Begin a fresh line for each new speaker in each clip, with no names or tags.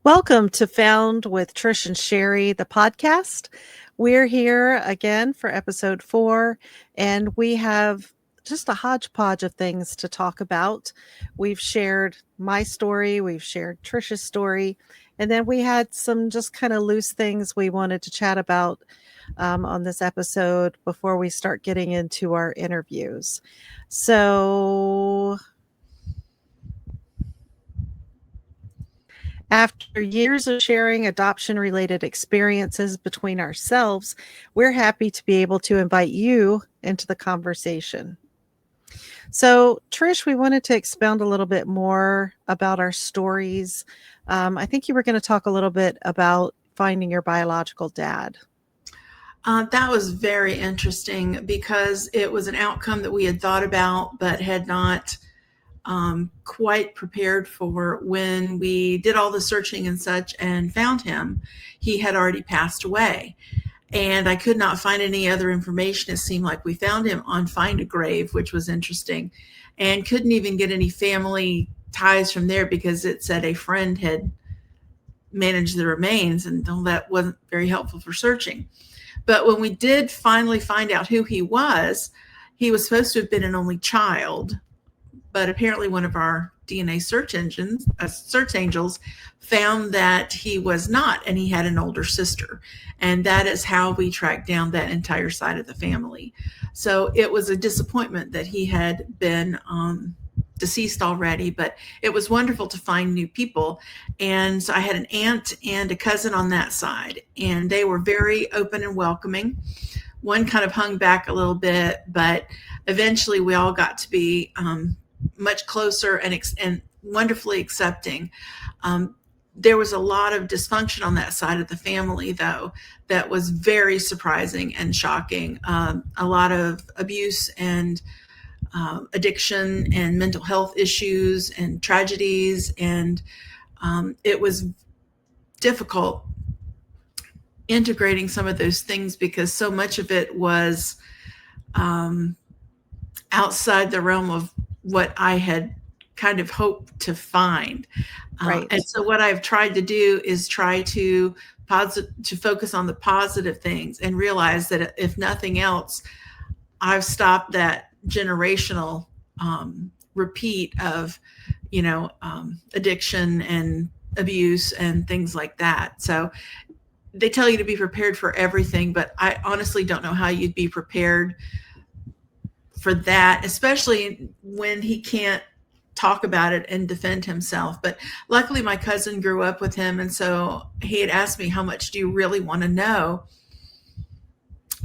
Welcome to Found with Trish and Sherri, the podcast. We're here again for episode 4, and we have just a hodgepodge of things to talk about. We've shared my story, we've shared Trish's story, and then we had some just kind of loose things we wanted to chat about on this episode before we start getting into our interviews. So, after years of sharing adoption-related experiences between ourselves, we're happy to be able to invite you into the conversation. So, Trish, we wanted to expound a little bit more about our stories. I think you were going to talk a little bit about finding your biological dad.
That was very interesting because it was an outcome that we had thought about but had not quite prepared for. When we did all the searching and such and found him, he had already passed away. And I could not find any other information. It seemed like we found him on Find a Grave, which was interesting, and couldn't even get any family ties from there because it said a friend had managed the remains, and that wasn't very helpful for searching. But when we did finally find out who he was supposed to have been an only child. But apparently one of our DNA search angels found that he was not, and he had an older sister. And that is how we tracked down that entire side of the family. So it was a disappointment that he had been deceased already, but it was wonderful to find new people. And so I had an aunt and a cousin on that side, and they were very open and welcoming. One kind of hung back a little bit, but eventually we all got to be much closer and wonderfully accepting. There was a lot of dysfunction on that side of the family, though, that was very surprising and shocking. A lot of abuse and addiction and mental health issues and tragedies. And it was difficult integrating some of those things because so much of it was outside the realm of what I had kind of hoped to find.
Right.
And so what I've tried to do is try to focus on the positive things and realize that if nothing else, I've stopped that generational repeat of, addiction and abuse and things like that. So they tell you to be prepared for everything, but I honestly don't know how you'd be prepared for that, especially when he can't talk about it and defend himself. But luckily my cousin grew up with him, and so he had asked me, how much do you really want to know?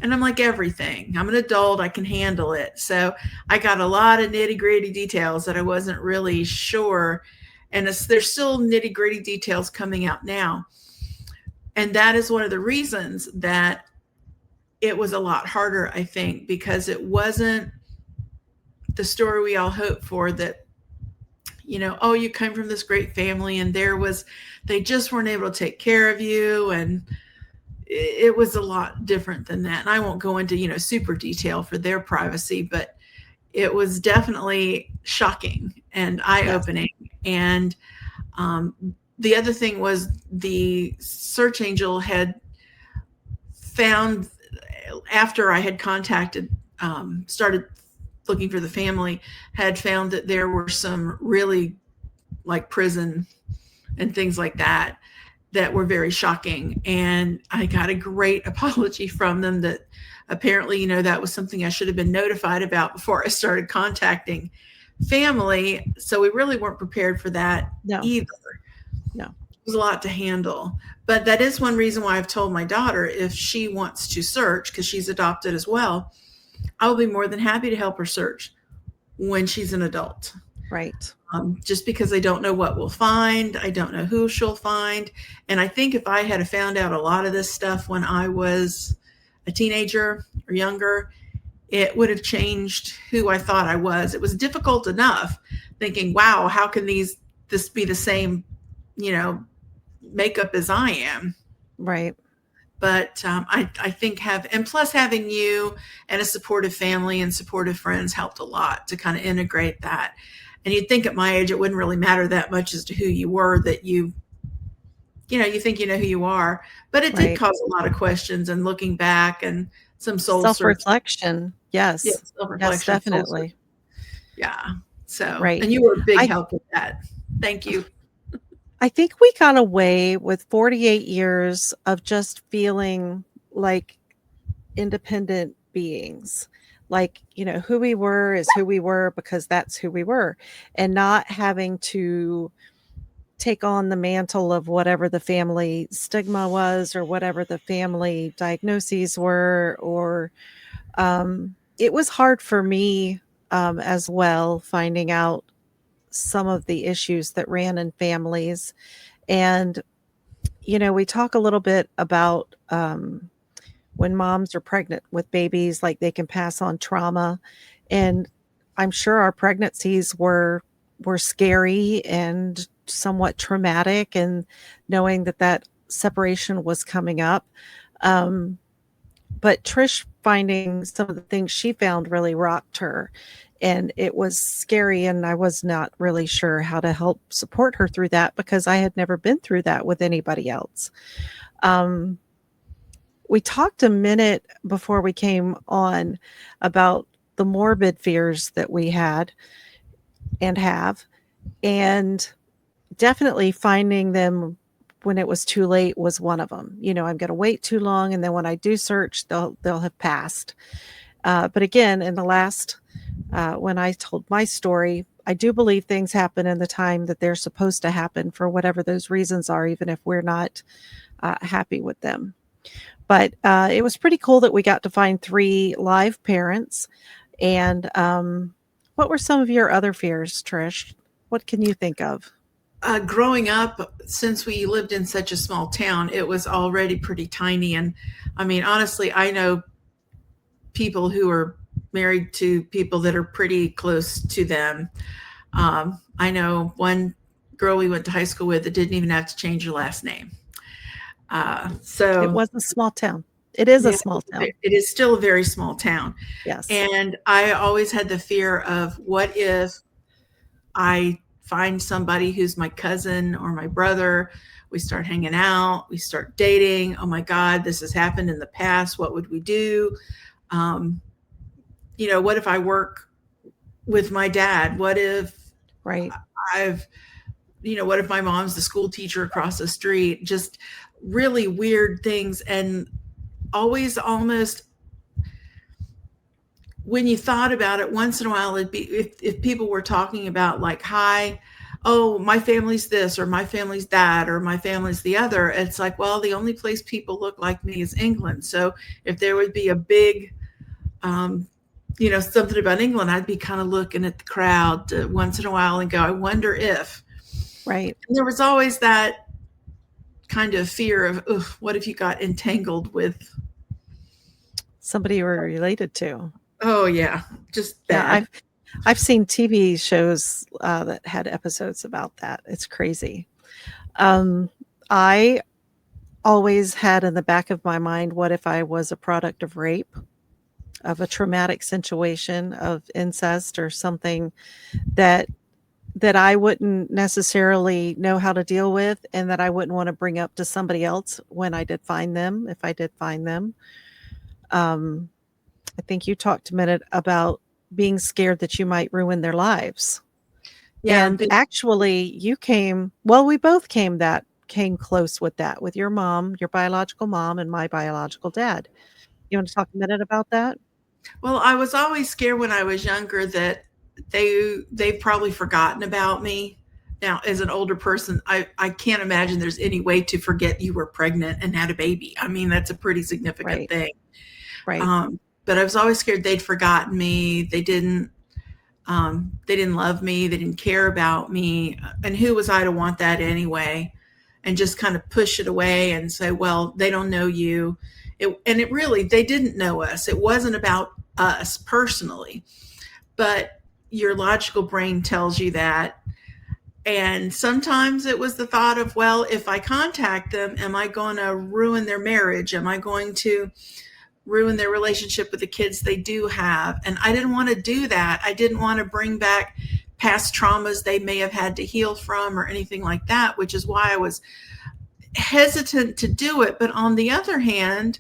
And I'm like, everything. I'm an adult, I can handle it. So I got a lot of nitty-gritty details that I wasn't really sure, and there's still nitty-gritty details coming out now. And that is one of the reasons that it was a lot harder, I think, because it wasn't the story we all hoped for, that, oh, you come from this great family and they just weren't able to take care of you. And it was a lot different than that. And I won't go into, super detail for their privacy, but it was definitely shocking and eye-opening. Yes. And the other thing was the search angel had found, after I had started looking for the family, had found that there were some really, like, prison and things like that were very shocking. And I got a great apology from them that apparently, that was something I should have been notified about before I started contacting family. So we really weren't prepared for that either.
No.
It was a lot to handle. But that is one reason why I've told my daughter, if she wants to search, because she's adopted as well, I will be more than happy to help her search when she's an adult.
Right.
Just because I don't know what we'll find. I don't know who she'll find. And I think if I had found out a lot of this stuff when I was a teenager or younger, it would have changed who I thought I was. It was difficult enough thinking, wow, how can this be the same, makeup as I am?
Right.
But I think plus having you and a supportive family and supportive friends helped a lot to kind of integrate that. And you'd think at my age, it wouldn't really matter that much as to who you were, that you you think you know who you are, but it did
Right.
cause a lot of questions and looking back and some soul searching.
Self-reflection.
Yeah,
Yes. Yes,
self-reflection, soul searching.
definitely.
Yeah. So,
Right.
and you were a big
I
help with that. Thank you.
I think we got away with 48 years of just feeling like independent beings. Like, who we were is who we were because that's who we were, and not having to take on the mantle of whatever the family stigma was or whatever the family diagnoses were. Or it was hard for me as well, finding out some of the issues that ran in families. And we talk a little bit about when moms are pregnant with babies, like they can pass on trauma. And I'm sure our pregnancies were scary and somewhat traumatic, and knowing that separation was coming up. Um, but Trish finding some of the things she found really rocked her. And it was scary, and I was not really sure how to help support her through that because I had never been through that with anybody else. Um, we talked a minute before we came on about the morbid fears that we had and have, and definitely finding them when it was too late was one of them. I'm going to wait too long, and then when I do search, they'll have passed. But again, in the last when I told my story, I do believe things happen in the time that they're supposed to happen for whatever those reasons are, even if we're not happy with them. But it was pretty cool that we got to find 3 live parents. And what were some of your other fears, Trish? What can you think of?
Growing up, since we lived in such a small town, it was already pretty tiny. And I mean, honestly, I know people who are married to people that are pretty close to them. I know one girl we went to high school with that didn't even have to change her last name.
It
So
was a small town. It is a
yeah,
small town.
it is still a very small town.
Yes.
And I always had the fear of, what if I find somebody who's my cousin or my brother? We start hanging out, we start dating. Oh my God, this has happened in the past. What would we do? Um, what if I work with my dad? What if
Right.
I've, what if my mom's the school teacher across the street? Just really weird things. And always, almost, when you thought about it, once in a while, it'd be, if people were talking about, like, hi, oh, my family's this, or my family's that, or my family's the other. It's like, well, the only place people look like me is England. So if there would be a big, something about England, I'd be kind of looking at the crowd once in a while and go, I wonder if.
Right.
And there was always that kind of fear of, what if you got entangled with
Somebody you were related to.
Oh yeah, just
Yeah,
bad.
I've seen TV shows that had episodes about that. It's crazy. I always had in the back of my mind, what if I was a product of rape, of a traumatic situation, of incest or something that I wouldn't necessarily know how to deal with, and that I wouldn't want to bring up to somebody else when I did find them, if I did find them. I think you talked a minute about being scared that you might ruin their lives.
Yeah,
And actually we both came close with that, with your mom, your biological mom, and my biological dad. You want to talk a minute about that?
well, I was always scared when I was younger that they've probably forgotten about me. Now, as an older person, I can't imagine there's any way to forget you were pregnant and had a baby. I mean, that's a pretty significant
Right.
thing.
Right.
But I was always scared they'd forgotten me. They didn't love me. They didn't care about me. And who was I to want that anyway? And just kind of push it away and say, well, they don't know you. It really, they didn't know us. It wasn't about us personally, but your logical brain tells you that. And sometimes it was the thought of, well, if I contact them, am I going to ruin their marriage? Am I going to ruin their relationship with the kids they do have? And I didn't want to do that. I didn't want to bring back past traumas they may have had to heal from or anything like that, which is why I was hesitant to do it. But on the other hand,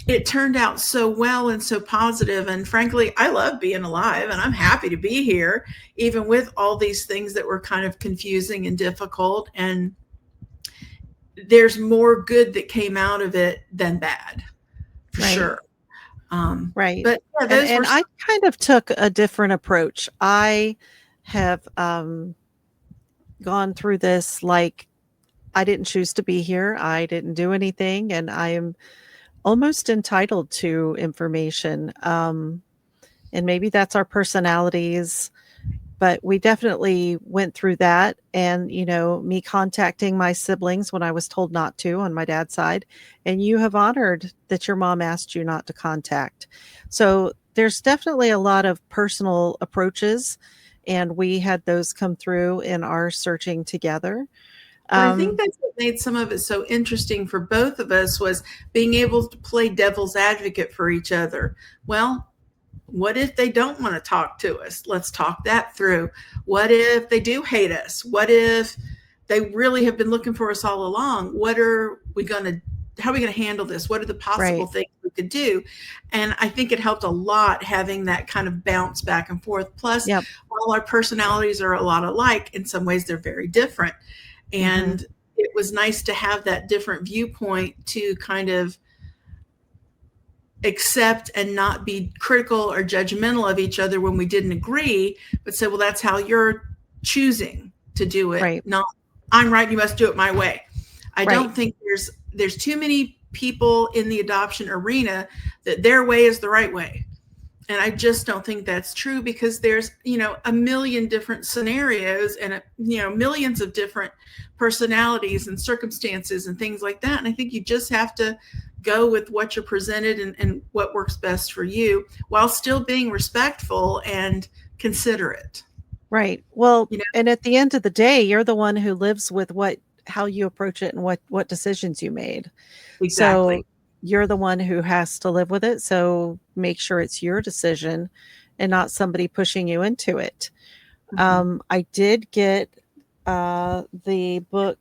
it turned out so well and so positive. And frankly, I love being alive and I'm happy to be here, even with all these things that were kind of confusing and difficult. And there's more good that came out of it than bad, for
Right.
sure.
Right.
But yeah, those
And
were
I kind of took a different approach. I have gone through this like I didn't choose to be here. I didn't do anything, and I am almost entitled to information. And maybe that's our personalities, but we definitely went through that. And, you know, me contacting my siblings when I was told not to on my dad's side, and you have honored that your mom asked you not to contact. So there's definitely a lot of personal approaches, and we had those come through in our searching together.
But I think
Um,
that's what made some of it so interesting for both of us was being able to play devil's advocate for each other. Well, what if they don't want to talk to us? Let's talk that through. What if they do hate us? What if they really have been looking for us all along? How are we going to handle this? What are the possible
right.
things we could do? And I think it helped a lot having that kind of bounce back and forth. Plus,
Yep.
while our personalities are a lot alike, in some ways they're very different.
Hmm.
And it was nice to have that different viewpoint to kind of accept and not be critical or judgmental of each other when we didn't agree, but say, well, that's how you're choosing to do it,
Right.
not I'm right, you must do it my way. I
Right.
don't think there's too many people in the adoption arena that their way is the right way. And I just don't think that's true because there's, a million different scenarios and, millions of different personalities and circumstances and things like that. And I think you just have to go with what you're presented and what works best for you while still being respectful and considerate.
Right. Well,
You know,
and at the end of the day, you're the one who lives with how you approach it and what decisions you made. So
exactly.
you're the one who has to live with it. So make sure it's your decision and not somebody pushing you into it.
Mhm.
I did get the book,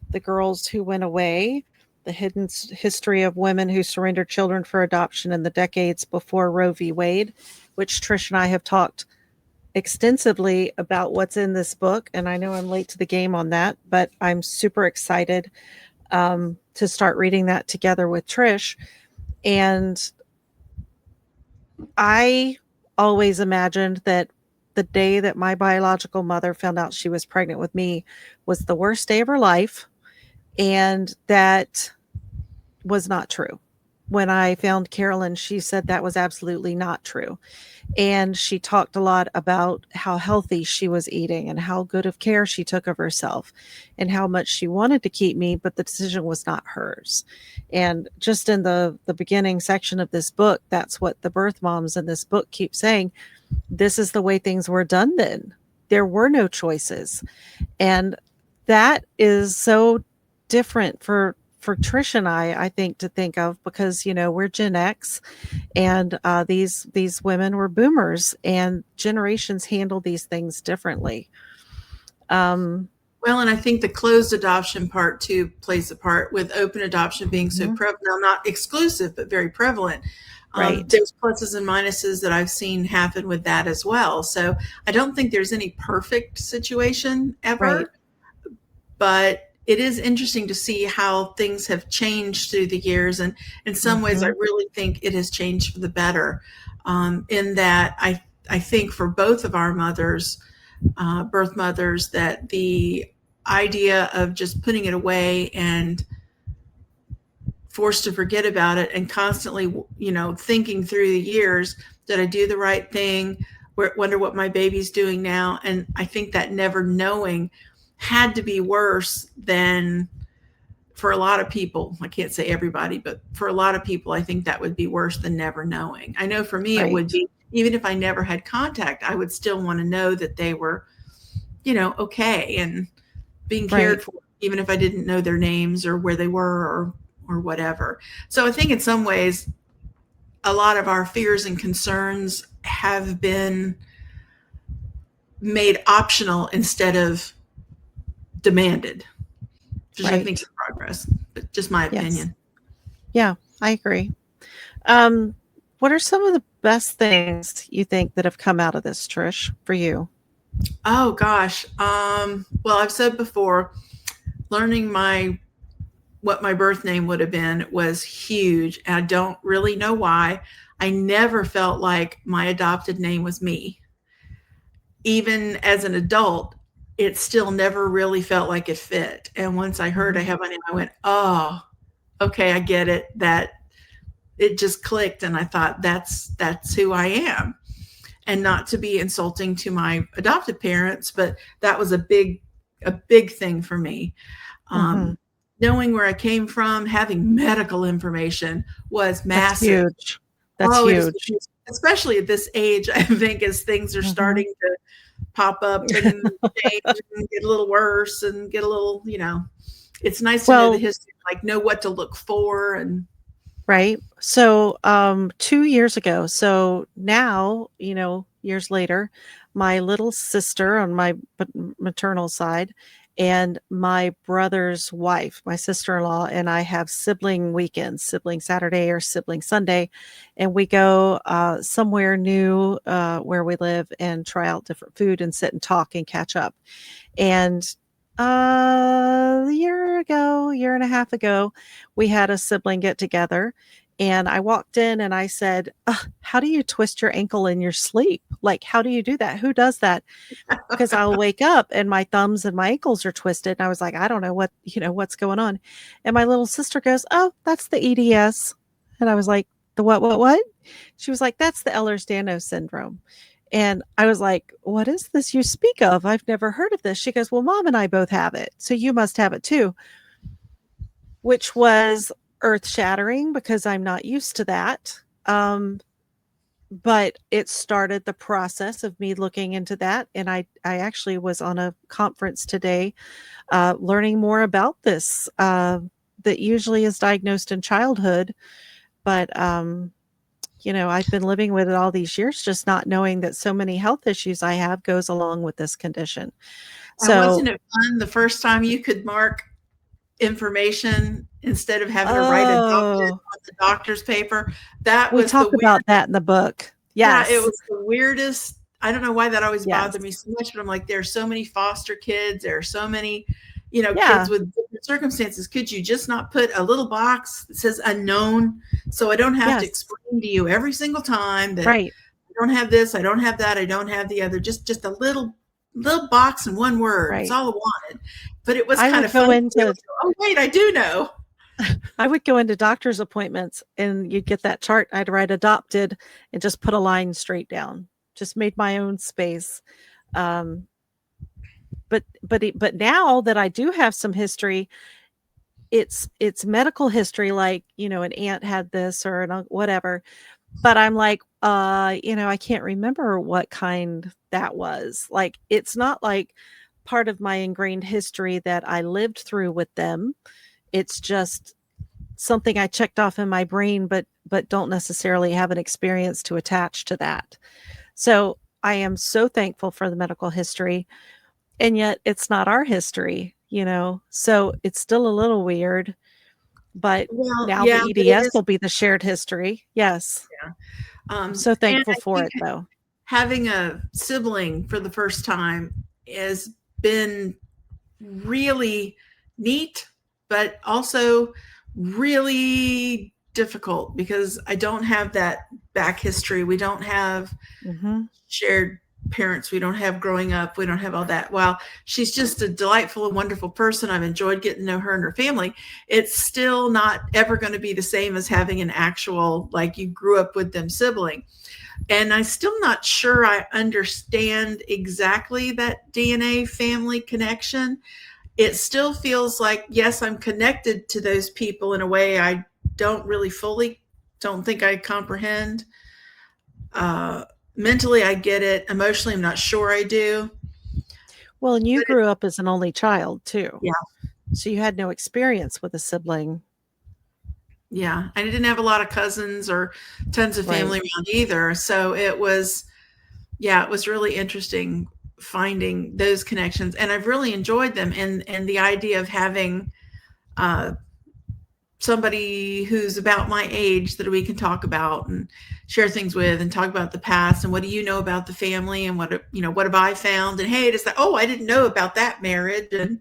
The Girls Who Went Away, The Hidden History of Women Who Surrendered Children for Adoption in the Decades Before Roe v. Wade, which Trish and I have talked extensively about what's in this book. And I know I'm late to the game on that, but I'm super excited to start reading that together with Trish. And I always imagined that the day that my biological mother found out she was pregnant with me was the worst day of her life. And that was not true. When I found Carolyn, she said that was absolutely not true. And she talked a lot about how healthy she was eating and how good of care she took of herself and how much she wanted to keep me, but the decision was not hers. And just in the beginning section of this book, that's what the birth moms in this book keep saying. This is the way things were done then. There were no choices. And that is so different for Trish and I think, to think of, because, we're Gen X, and these women were boomers, and generations handle these things differently. Um,
Well, and I think the closed adoption part too plays a part with open adoption being so
mhm,
prevalent, now not exclusive, but very prevalent.
right,
There's pluses and minuses that I've seen happen with that as well. So I don't think there's any perfect situation
right.
ever, but it is interesting to see how things have changed through the years. And in some ways, I
Hmm.
really think it has changed for the better. In that, I think for both of our mothers, birth mothers, that the idea of just putting it away and forced to forget about it and constantly, thinking through the years, did I do the right thing? Wonder what my baby's doing now. And I think that never knowing had to be worse than for a lot of people. I can't say everybody, but for a lot of people, I think that would be worse than never knowing. I know for me, it would
Right,
be, even if I never had contact, I would still want to know that they were, okay and being cared
right,
for, even if I didn't know their names or where they were or whatever. So I think in some ways, a lot of our fears and concerns have been made optional instead of demanded. which I think
Right.
is progress, but just my
Yes.
opinion.
Yeah, I agree. Um, what are some of the best things you think that have come out of this, Trish, for you?
Oh gosh. Well, I've said before, learning what my birth name would have been was huge. And I don't really know why. I never felt like my adopted name was me. Even as an adult, it still never really felt like it fit. And once I heard I
Mhm.
have my name, I went, oh, okay, I get it. That it just clicked, and I thought that's who I am. And not to be insulting to my adopted parents, but that was a big thing for me.
Mhm.
Um, Knowing where I came from, having medical information was
That's
massive.
huge. That's
Oh, it is,
huge.
especially at this age. I think as things are
Mhm.
starting to pop up and change and get a little worse and get a little, it's nice to know the
Well,
history, like know what to look for. And
right. So, 2 years ago, so now, years later, my little sister on my maternal side and my brother's wife, my sister-in-law, and I have sibling weekends, sibling Saturday or sibling Sunday, and we go, somewhere new, where we live and try out different food and sit and talk and catch up. And a year and a half ago, we had a sibling get together. And I walked in and I said, "Ugh, how do you twist your ankle in your sleep? Like, how do you do that? Who does that?" Because I'll wake up and my thumbs and my ankles are twisted. And I was like, I don't know what's going on. And my little sister goes, "Oh, that's the EDS." And I was like, the what? She was like, "That's the Ehlers-Danlos syndrome." And I was like, "What is this you speak of? I've never heard of this." She goes, "Well, mom and I both have it. So you must have it too," which was earth shattering because I'm not used to that. But it started the process of me looking into that. And I actually was on a conference today, learning more about this, that usually is diagnosed in childhood. But, I've been living with it all these years, just not knowing that so many health issues I have goes along with this condition.
and wasn't
So,
it fun the first time you could mark information instead of having to write adopted
oh,
on the doctor's paper? That
we
was the
talk about
weirdest.
that in the book.
Yeah, it
Yes.
was the weirdest. I don't know why that always bothered
Yes.
me so much, but I'm like, there are so many foster kids. There are so many, kids
Yeah.
with different circumstances. Could you just not put a little box that says unknown, so I don't have to
Yes.
explain to you every single time that
Right.
I don't have this, I don't have that, I don't have the other. Just a little box and one word. It's
Right.
all I wanted. But it was
I
kind
would
of
go
fun to be able
into
to go, oh wait, I do know.
I would go into doctor's appointments and you'd get that chart. I'd write adopted and just put a line straight down. Just made my own space. Um, but now that I do have some history, it's medical history, like, an aunt had this or whatever. But I'm like, I can't remember what kind that was. Like, it's not like part of my ingrained history that I lived through with them. It's just something I checked off in my brain, but don't necessarily have an experience to attach to that. So I am so thankful for the medical history, and yet it's not our history. So it's still a little weird, but
Well,
now the
yeah, but it
EDS
is.
will be the shared history. Yes. I'm so
And
thankful
I
for
think
it though.
having a sibling for the first time has been really neat, but also really difficult because I don't have that back history. We don't have
Mhm.
shared parents. We don't have growing up. We don't have all that. While she's just a delightful and wonderful person, I've enjoyed getting to know her and her family. It's still not ever going to be the same as having an actual, like you grew up with them sibling. And I'm still not sure I understand exactly that DNA family connection. It still feels like, yes, I'm connected to those people in a way I don't really fully, don't think I comprehend. Uh, Mentally, I get it. Emotionally, I'm not sure I do.
Well, and you
But it,
grew up as an only child too.
yeah,
So you had no experience with a sibling.
yeah. I didn't have a lot of cousins or tons of
Right.
family around either. So it was, yeah, it was really interesting finding those connections. And I've really enjoyed them. And the idea of having uh, somebody who's about my age that we can talk about and share things with and talk about the past and what do you know about the family and what have I found, and hey, it's like, oh, I didn't know about that marriage and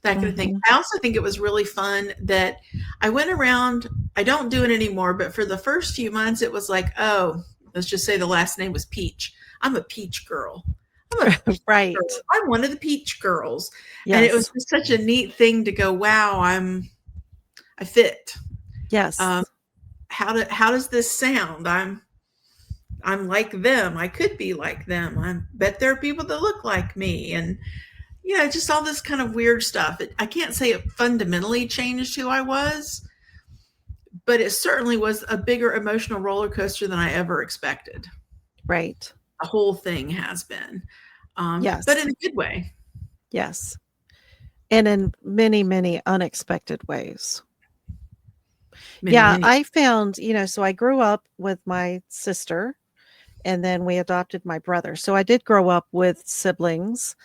that kind of thing.
Mhm.
I also think it was really fun that I went around. I don't do it anymore, but for the first few months it was like, oh, let's just say the last name was Peach. I'm a Peach girl. I'm a Peach girl.
Right.
I'm one of the Peach girls. And it was
Yes.
just such a neat thing to go, wow, I fit.
Yes.
Um, how does this sound? I'm like them. I could be like them. I bet there are people that look like me, and just all this kind of weird stuff. I can't say it fundamentally changed who I was, but it certainly was a bigger emotional roller coaster than I ever expected.
Right.
The whole thing has been, but
Yes.
in a good way.
Yes. And in many, many unexpected ways.
Many,
Yeah,
many.
I found, so I grew up with my sister and then we adopted my brother. So I did grow up with siblings.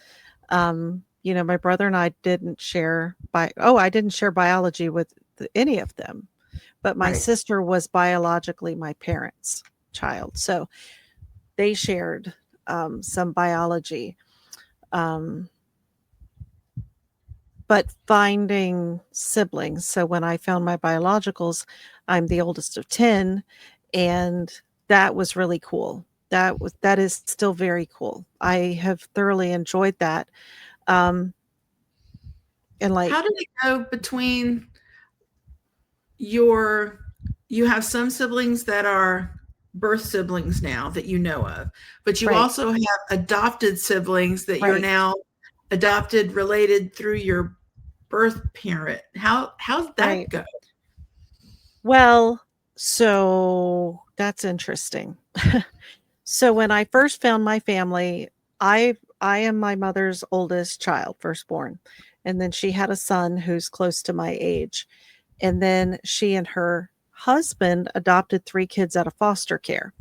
My brother and I didn't share I didn't share biology with any of them, but my
Right.
sister was biologically my parents' child. So they shared some biology. Um, but finding siblings. So when I found my biologicals, I'm the oldest of 10, and that was really cool. That is still very cool. I have thoroughly enjoyed that. Um, and
How
like,
did it go between your you have some siblings that are birth siblings now that you know of, but you
right,
also have adopted siblings that you're
right,
now adopted related through your birth parent. How's that
right.
go?
Well, so that's interesting. So when I first found my family, I am my mother's oldest child, firstborn. And then she had a son who's close to my age. And then she and her husband adopted 3 kids out of foster care.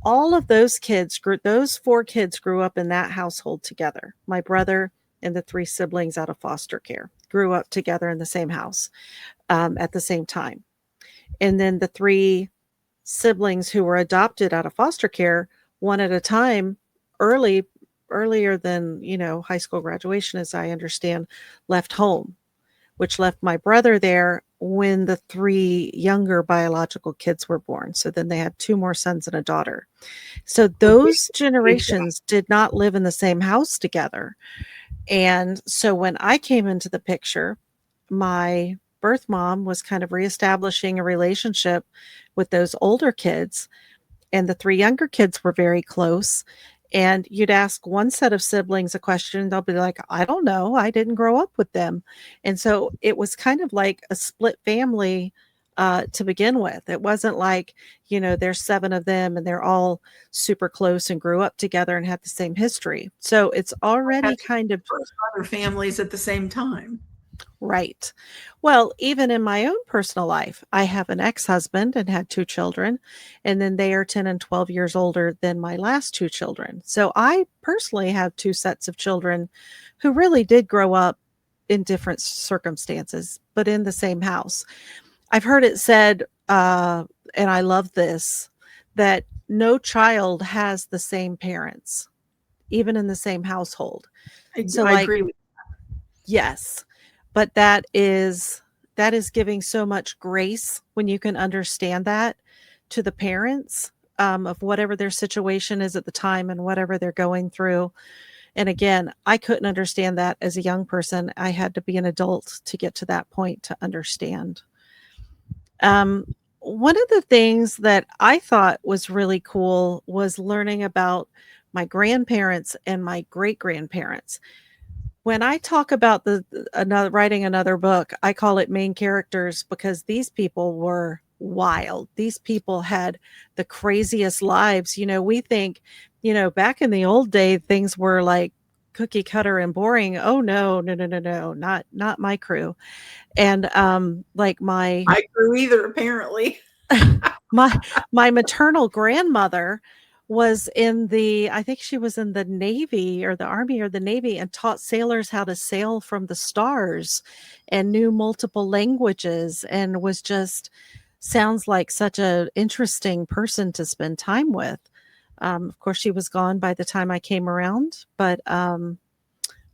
All of those 4 kids grew up in that household together. My brother and the 3 siblings out of foster care grew up together in the same house at the same time. And then the 3 siblings who were adopted out of foster care, one at a time, earlier than, high school graduation, as I understand, left home, which left my brother there when the 3 younger biological kids were born. So then they had 2 more sons and a daughter. So
A big,
those
big gap.
generations did not live in the same house together. And so when I came into the picture, my birth mom was kind of reestablishing a relationship with those older kids, and the 3 younger kids were very close. And you'd ask one set of siblings a question, they'll be like, I don't know, I didn't grow up with them. And so it was kind of like a split family to begin with. It wasn't like, there's 7 of them and they're all super close and grew up together and had the same history. So it's
Had
already
to
kind of
birth other families at the same time.
right. Well, even in my own personal life, I have an ex-husband and had 2 children, and then they are 10 and 12 years older than my last 2 children. So I personally have 2 sets of children who really did grow up in different circumstances, but in the same house. I've heard it said, and I love this, that no child has the same parents, even in the same household. So
I
like,
agree with
yes, but that is giving so much grace when you can understand that to the parents, of whatever their situation is at the time and whatever they're going through. And again, I couldn't understand that as a young person. I had to be an adult to get to that point to understand. Um, One of the things that I thought was really cool was learning about my grandparents and my great grandparents. When I talk about another writing another book, I call it main characters because these people were wild. These people had the craziest lives. We think, back in the old day, things were like cookie cutter and boring. Oh no, no, no, no, no, not my crew. And like
I grew either apparently.
my my maternal grandmother was I think she was in the Navy or the Army or the Navy, and taught sailors how to sail from the stars and knew multiple languages, and was just sounds like such a interesting person to spend time with. Of course, she was gone by the time I came around, but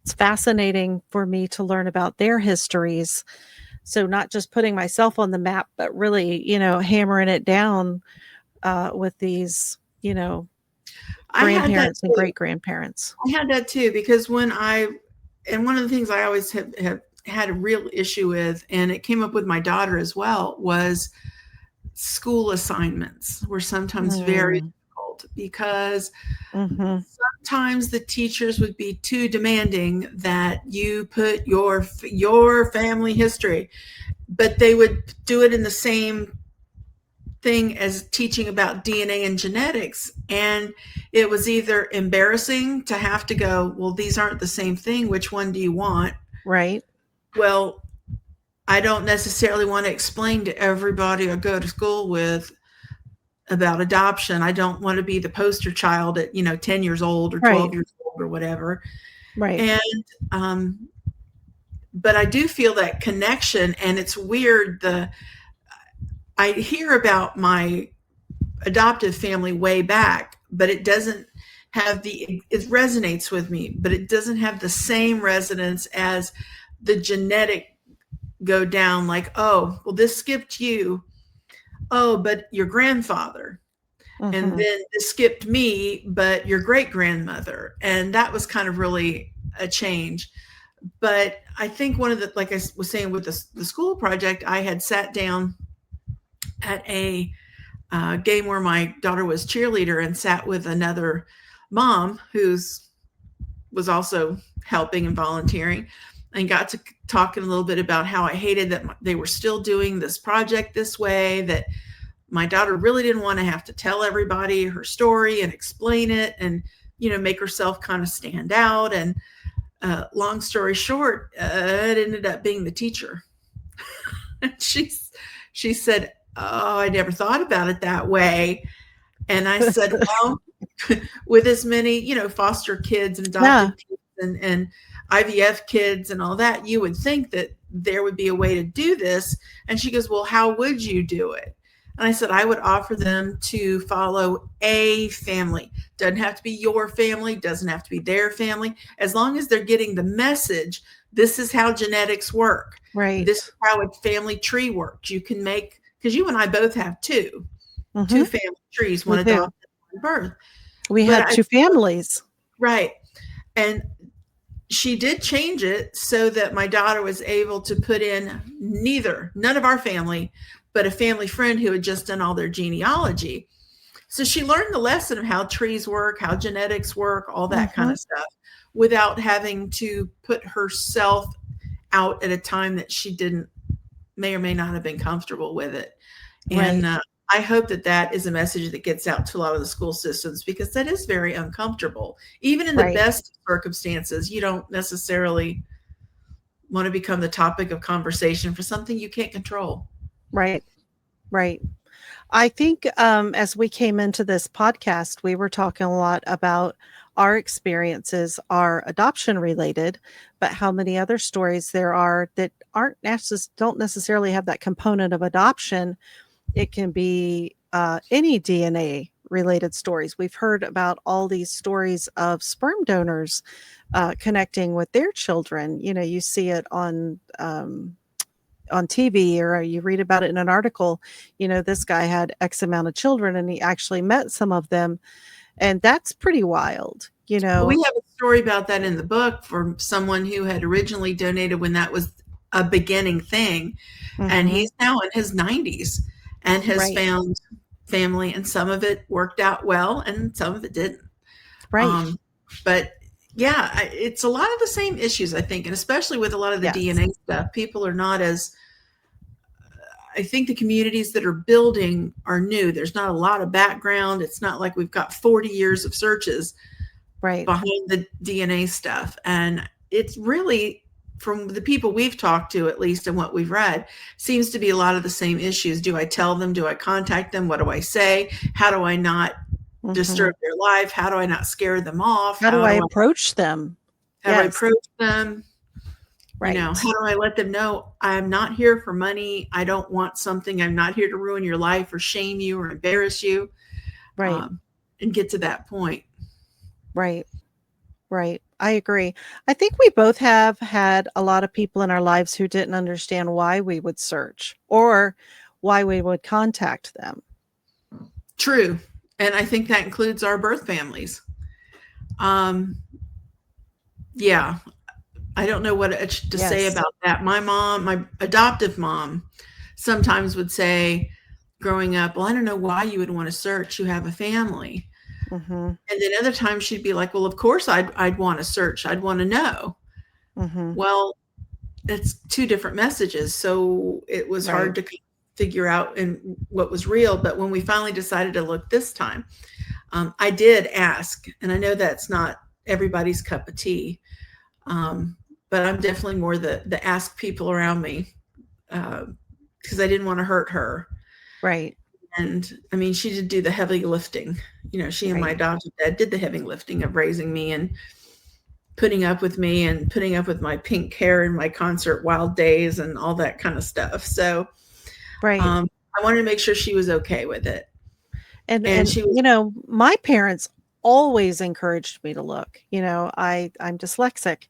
it's fascinating for me to learn about their histories. So not just putting myself on the map, but really, hammering it down with these,
I had that
grandparents and
too.
great grandparents.
I had that too, because and one of the things I always have had a real issue with, and it came up with my daughter as well, was school assignments were sometimes very
Mm,
difficult because
mhm.
sometimes the teachers would be too demanding that you put your family history, but they would do it in the same thing as teaching about DNA and genetics. And it was either embarrassing to have to go, well, these aren't the same thing. Which one do you want?
Right,
Well, I don't necessarily want to explain to everybody I go to school with about adoption. I don't want to be the poster child at, 10 years old or
right,
12 years old or whatever.
right.
And, but I do feel that connection, and it's weird. I hear about my adoptive family way back, but it doesn't it resonates with me, but it doesn't have the same resonance as the genetic go down, like, oh, well, this skipped you. Oh, but your grandfather. And
Mhm.
then this skipped me, but your great grandmother. And that was kind of really a change. But I think one of the, like I was saying with the school project, I had sat down at a game where my daughter was cheerleader and sat with another mom who's was also helping and volunteering, and got to talking a little bit about how I hated that they were still doing this project this way, that my daughter really didn't want to have to tell everybody her story and explain it and, make herself kind of stand out. And long story short, it ended up being the teacher. And she said, oh, I never thought about it that way. And I said, well, with as many, foster kids and
Yeah,
adopted kids and IVF kids and all that, you would think that there would be a way to do this. And she goes, well, how would you do it? And I said, I would offer them to follow a family. Doesn't have to be your family, doesn't have to be their family. As long as they're getting the message, this is how genetics work. This is
right.
how a family tree works. You can make, because you and I both have two
Mhm.
family trees,
We
one
do.
adopted, one birth.
We
But
had
I,
2 families.
right. And she did change it so that my daughter was able to put in none of our family, but a family friend who had just done all their genealogy. So she learned the lesson of how trees work, how genetics work, all that kind
Mhm.
of stuff, without having to put herself out at a time that she didn't, may or may not have been comfortable with it. And
Right,
I hope that that is a message that gets out to a lot of the school systems, because that is very uncomfortable. Even in the
right,
best circumstances, you don't necessarily want to become the topic of conversation for something you can't control.
right, right. I think, as we came into this podcast, we were talking a lot about our experiences are adoption related, but how many other stories there are that don't necessarily have that component of adoption. It can be any DNA related stories. We've heard about all these stories of sperm donors connecting with their children. You see it on TV, or you read about it in an article. This guy had X amount of children and he actually met some of them. And that's pretty wild, you
Well, we
know.
have a story about that in the book for someone who had originally donated when that was a beginning thing. And
Hmm.
he's now in his 90s and has
Right,
found family, and some of it worked out well and some of it didn't.
right.
Um, but yeah, it's a lot of the same issues, I think, and especially with a lot of the
Yes.
DNA stuff, people are not as, I think the communities that are building are new. There's not a lot of background. It's not like we've got 40 years of searches
Right,
behind the DNA stuff. And it's really, from the people we've talked to, at least, and what we've read, seems to be a lot of the same issues. Do I tell them? Do I contact them? What do I say? How do I not
Mhm.
disturb their life? How do I not scare them off?
How do I approach them?
How do I
Yes,
approach them? How
right,
do I let them know I'm not here for money? I don't want something. I'm not here to ruin your life or shame you or embarrass you,
right,
um, and get to that point.
right, right. I agree. I think we both have had a lot of people in our lives who didn't understand why we would search or why we would contact them.
True. And I think that includes our birth families. Um, yeah, I don't know what to say
Yes.
about that. My mom, my adoptive mom, sometimes would say, growing up, well, I don't know why you would want to search. You have a family.
Mhm.
And then other times she'd be like, well, of course I'd want to search. I'd want to know.
Mhm.
Well, it's two different messages. So it was
Right.
hard to figure out and what was real. But when we finally decided to look this time, I did ask, and I know that's not everybody's cup of tea, um, but I'm definitely more the ask people around me, because I didn't want to hurt her.
Right.
And I mean, she did do the heavy lifting. She and my
Right.
adopted dad did the heavy lifting of raising me and putting up with me and putting up with my pink hair and my concert wild days and all that kind of stuff. So
Right.
I wanted to make sure she was okay with it. And
And
she was,
my parents always encouraged me to look. I'm dyslexic.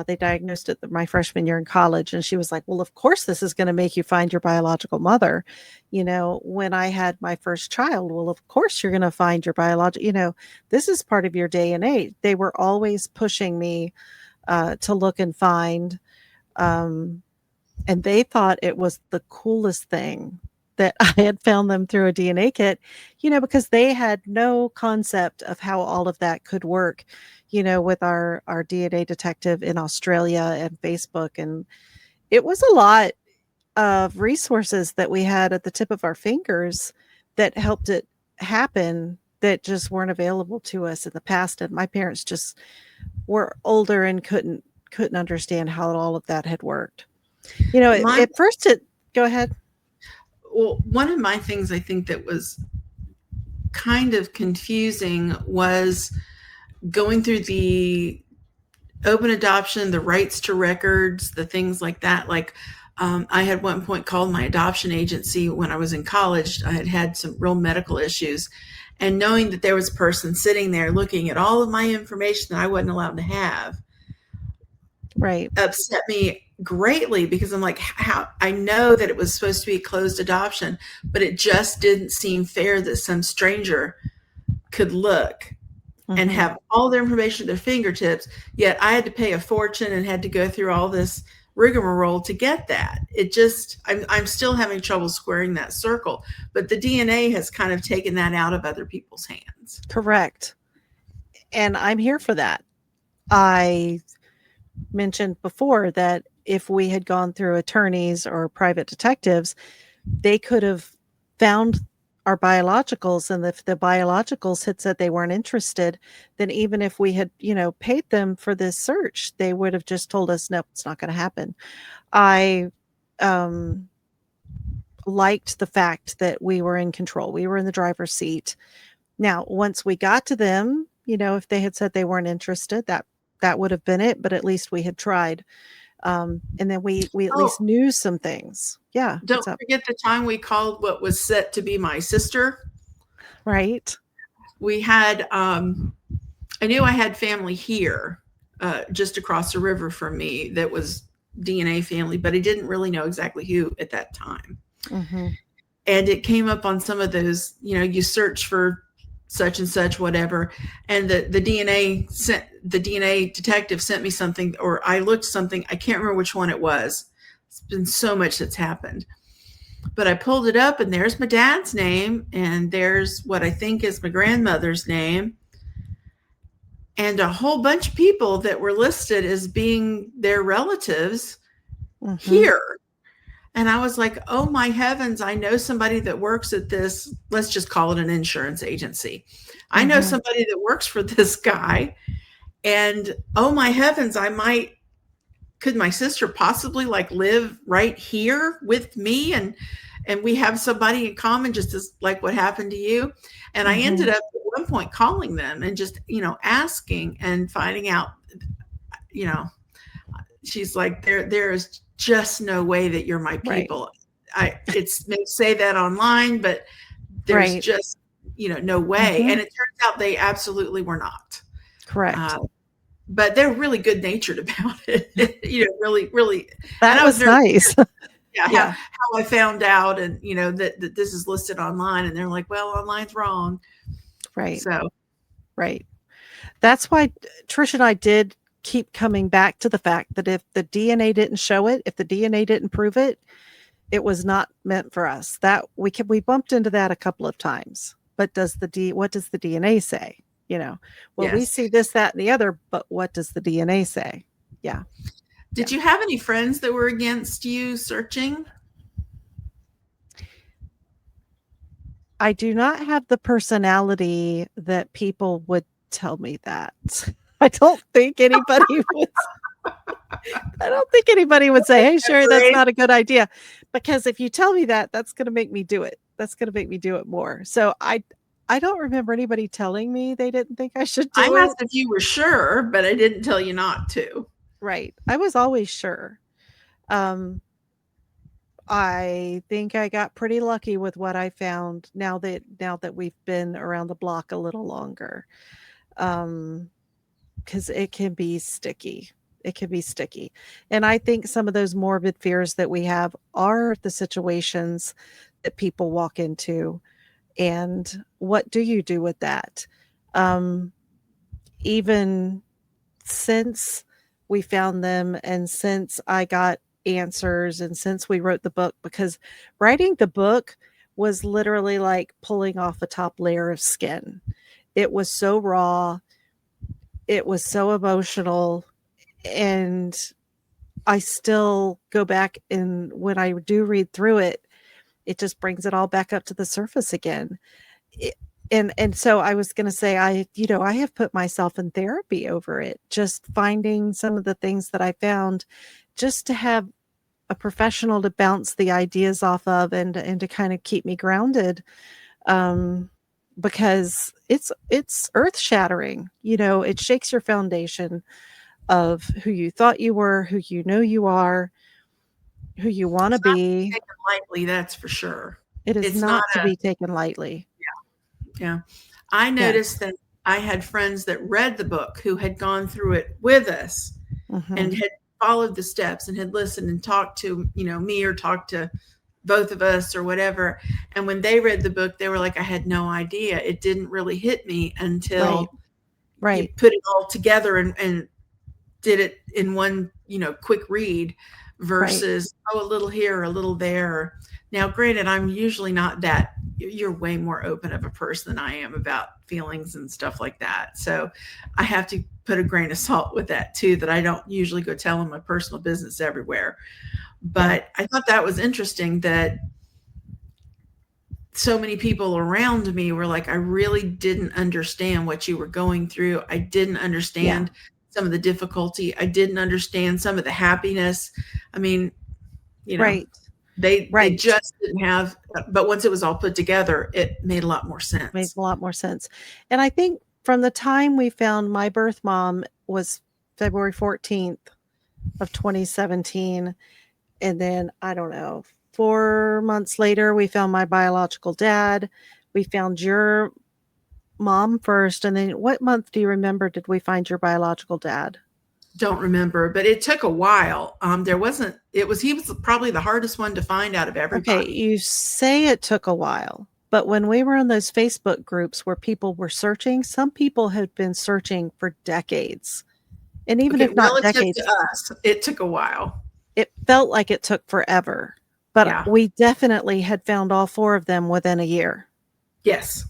They diagnosed it my freshman year in college, and she was like, "Well, of course, this is going to make you find your biological mother." When I had my first child, well, of course, you're going to find your biological. This is part of your DNA. They were always pushing me to look and find. Um, and they thought it was the coolest thing that I had found them through a DNA kit, because they had no concept of how all of that could work, with our DNA detective in Australia and Facebook. And it was a lot of resources that we had at the tip of our fingers that helped it happen that just weren't available to us in the past. And my parents just were older and couldn't understand how all of that had worked.
my,
At first it go ahead.
well, one of my things I think that was kind of confusing was going through the open adoption, the rights to records, the things like that. Like, I had one point called my adoption agency when I was in college. I had had some real medical issues. And knowing that there was a person sitting there looking at all of my information that I wasn't allowed to have
Right.
upset me greatly, because I'm like, how I know that it was supposed to be a closed adoption, but it just didn't seem fair that some stranger could look and
Mhm.
have all their information at their fingertips, yet I had to pay a fortune and had to go through all this rigmarole to get that. It just, I'm still having trouble squaring that circle, but the DNA has kind of taken that out of other people's hands.
Correct. And I'm here for that. I mentioned before that if we had gone through attorneys or private detectives, they could have found our biologicals, and if the biologicals had said they weren't interested, then even if we had, paid them for this search, they would have just told us, nope, it's not going to happen. I um liked the fact that we were in control. We were in the driver's seat. Now, once we got to them, if they had said they weren't interested, that would have been it, but at least we had tried. And then we at
Oh,
least knew some things. Yeah,
don't
what's up?
forget the time we called what was set to be my sister.
Right?
We had, I knew I had family here, just across the river from me, that was DNA family, but I didn't really know exactly who at that time.
Mhm.
And it came up on some of those, you search for such and such, whatever. And the DNA detective sent me something, or I looked something, I can't remember which one it was. It's been so much that's happened. But I pulled it up, and there's my dad's name, and there's what I think is my grandmother's name, and a whole bunch of people that were listed as being their relatives
Mhm.
here. And I was like, oh my heavens, I know somebody that works at this, let's just call it an insurance agency. I know
Mhm.
somebody that works for this guy. And oh my heavens, could my sister possibly like live right here with me? And and we have somebody in common, just as like what happened to you. And I ended
Mhm.
up at one point calling them and just, asking and finding out, you know, she's like, there is just no way that you're my
Right.
people. It's may say that online, but there's
Right.
just, no way.
Mhm.
And it turns out they absolutely were not.
Correct.
Uh, but they're really good natured about it, really, really. And
That
I was
was
very
nice.
yeah,
Yeah.
how I found out, and that this is listed online, and they're like, well, online's wrong.
Right.
So
Right. That's why Trish and I did keep coming back to the fact that if the DNA didn't show it, if the DNA didn't prove it, it was not meant for us. That we bumped into that a couple of times. But what does the DNA say? Well, we
yes.
see this, that, and the other, but what does the DNA say? Yeah. Yeah.
Did you have any friends that were against you searching?
I do not have the personality that people would tell me that. I don't think anybody would I don't think anybody would say, "Hey, Sherry, that's
Great.
not a good idea." Because if you tell me that, that's gonna make me do it. That's gonna make me do it more. So I don't remember anybody telling me they didn't think I should
I
do
asked
it.
if you were sure, but I didn't tell you not to.
Right. I was always sure. Um, I think I got pretty lucky with what I found now that we've been around the block a little longer. Um, because it can be sticky. It can be sticky. And I think some of those morbid fears that we have are the situations that people walk into. And what do you do with that? Um, Even since we found them and since I got answers and since we wrote the book, because writing the book was literally like pulling off a top layer of skin. It was so raw, it was so emotional, and I still go back, and when I do read through it, it just brings it all back up to the surface again. It, and so I was going to say I have put myself in therapy over it, just finding some of the things that I found, just to have a professional to bounce the ideas off of, and to kind of keep me grounded, um because it's earth shattering. It shakes your foundation of who you thought you were, who you are, who you want to
It's not
be.
taken lightly, that's for sure.
It is
It's not
not to be taken lightly.
yeah. I
Yeah.
noticed that I had friends that read the book who had gone through it with us and
Hmm.
had followed the steps and had listened and talked to, me or talked to both of us or whatever. And when they read the book, they were like, I had no idea. It didn't really hit me
Right.
until you
Right.
put it all together and did it in one, quick read
Right.
versus, a little here, a little there. Now, granted, I'm usually not that, you're way more open of a person than I am about feelings and stuff like that. So I have to put a grain of salt with that too, that I don't usually go telling my personal business everywhere.
Yeah.
But I thought that was interesting that so many people around me were like, I really didn't understand what you were going through. I didn't
Yeah.
understand some of the difficulty. I didn't understand some of the happiness. I mean, you know,
Right.
they
Right.
just didn't have, but once it was all put together, it made a lot more
Makes
sense.
a lot more sense. And I think from the time we found my birth mom was February 14th of 2017. And then I don't know, 4 months later, we found my biological dad. We found your mom first. And then what month do you remember did we find your biological dad?
Don't remember, but it took a while. He was probably the hardest one to find out of
Okay,
everybody.
you say it took a while, but when we were in those Facebook groups where people were searching, some people had been searching for decades. And even
Okay,
if not
relative
decades,
to us, it took a while.
it felt like it took forever. But
Yeah.
we definitely had found all four of them within a year.
Yes.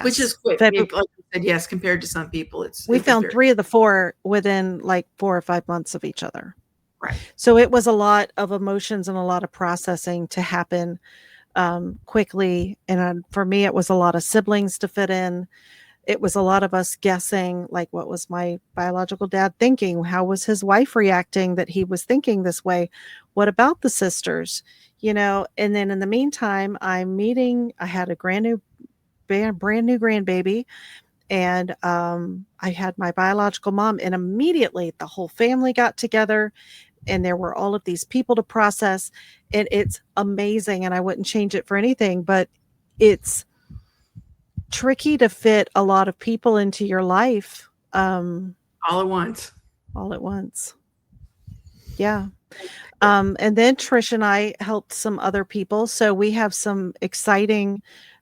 Which is
Yes.
quick. Like you said, yes, compared to some people,
We
it was
found
very
three of the four within like 4 or 5 months of each other.
right.
So it was a lot of emotions and a lot of processing to happen quickly. And for me, it was a lot of siblings to fit in. it was a lot of us guessing, like, what was my biological dad thinking? How was his wife reacting that he was thinking this way? What about the sisters? And then in the meantime, I had a brand new grandbaby, and I had my biological mom, and immediately the whole family got together, and there were all of these people to process, and it's amazing, and I wouldn't change it for anything, but it's tricky to fit a lot of people into your life
All at once.
all at once. Yeah. And then Trish and I helped some other people. So we have some exciting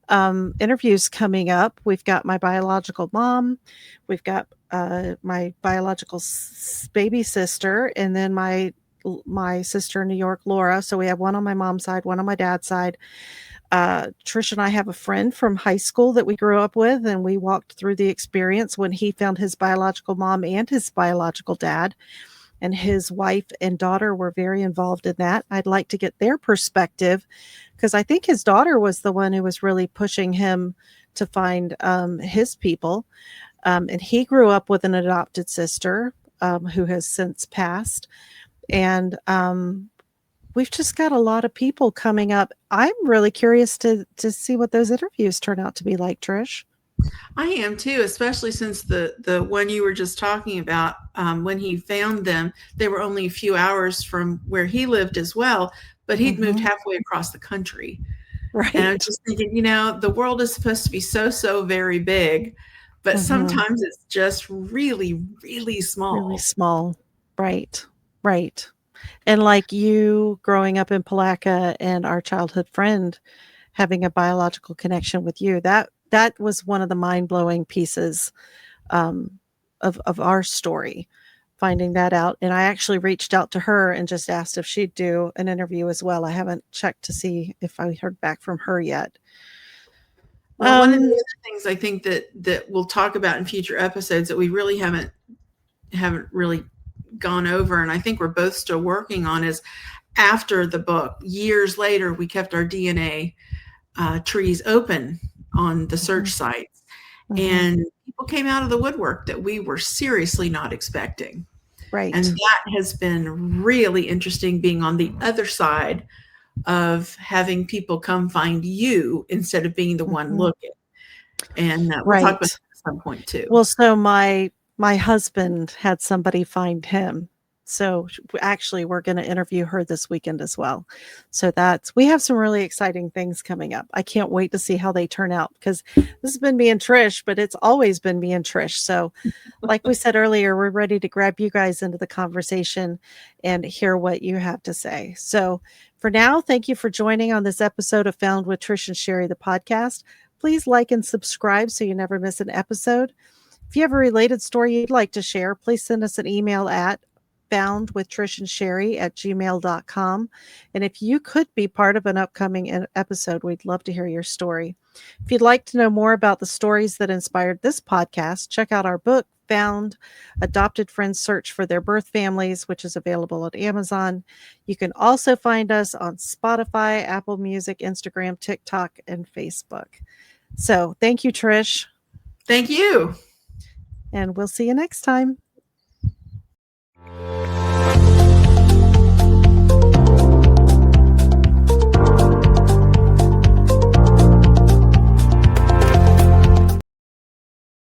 interviews coming up. We've got my biological mom, we've got my biological baby sister, and then my sister in New York, Laura. So we have one on my mom's side, one on my dad's side. Trish and I have a friend from high school that we grew up with, and we walked through the experience when he found his biological mom and his biological dad, and his wife and daughter were very involved in that. I'd like to get their perspective because I think his daughter was the one who was really pushing him to find his people. And he grew up with an adopted sister who has since passed. And we've just got a lot of people coming up. I'm really curious to see what those interviews turn out to be like, Trish.
I am too, especially since the one you were just talking about, when he found them, they were only a few hours from where he lived as well, but he'd moved halfway across the country.
Right.
And I'm just thinking, the world is supposed to be so very big, but sometimes it's just really, really small.
Really small. Right. Right. And like you growing up in Palaca and our childhood friend having a biological connection with you, that was one of the mind-blowing pieces of our story, finding that out. And I actually reached out to her and just asked if she'd do an interview as well. I haven't checked to see if I heard back from her yet.
Well, one of the other things I think that we'll talk about in future episodes that we really haven't really gone over, and I think we're both still working on, is after the book, years later, we kept our DNA trees open on the search sites, and people came out of the woodwork that we were seriously not expecting.
Right.
And that has been really interesting, being on the other side of having people come find you instead of being the one looking. And we'll talk about that at some point too.
Well, so my husband had somebody find him. So actually we're going to interview her this weekend as well. So we have some really exciting things coming up. I can't wait to see how they turn out, because this has been me and Trish, but it's always been me and Trish. So like we said earlier, we're ready to grab you guys into the conversation and hear what you have to say. So for now, thank you for joining on this episode of Found with Trish and Sherri, the podcast. Please like and subscribe so you never miss an episode. If you have a related story you'd like to share, please send us an email at foundwithtrishandsherri@gmail.com. And if you could be part of an upcoming episode, we'd love to hear your story. If you'd like to know more about the stories that inspired this podcast, check out our book, Found: Adopted Friends Search for Their Birth Families, which is available at Amazon. You can also find us on Spotify, Apple Music, Instagram, TikTok, and Facebook. So thank you, Trish.
Thank you.
And we'll see you next time.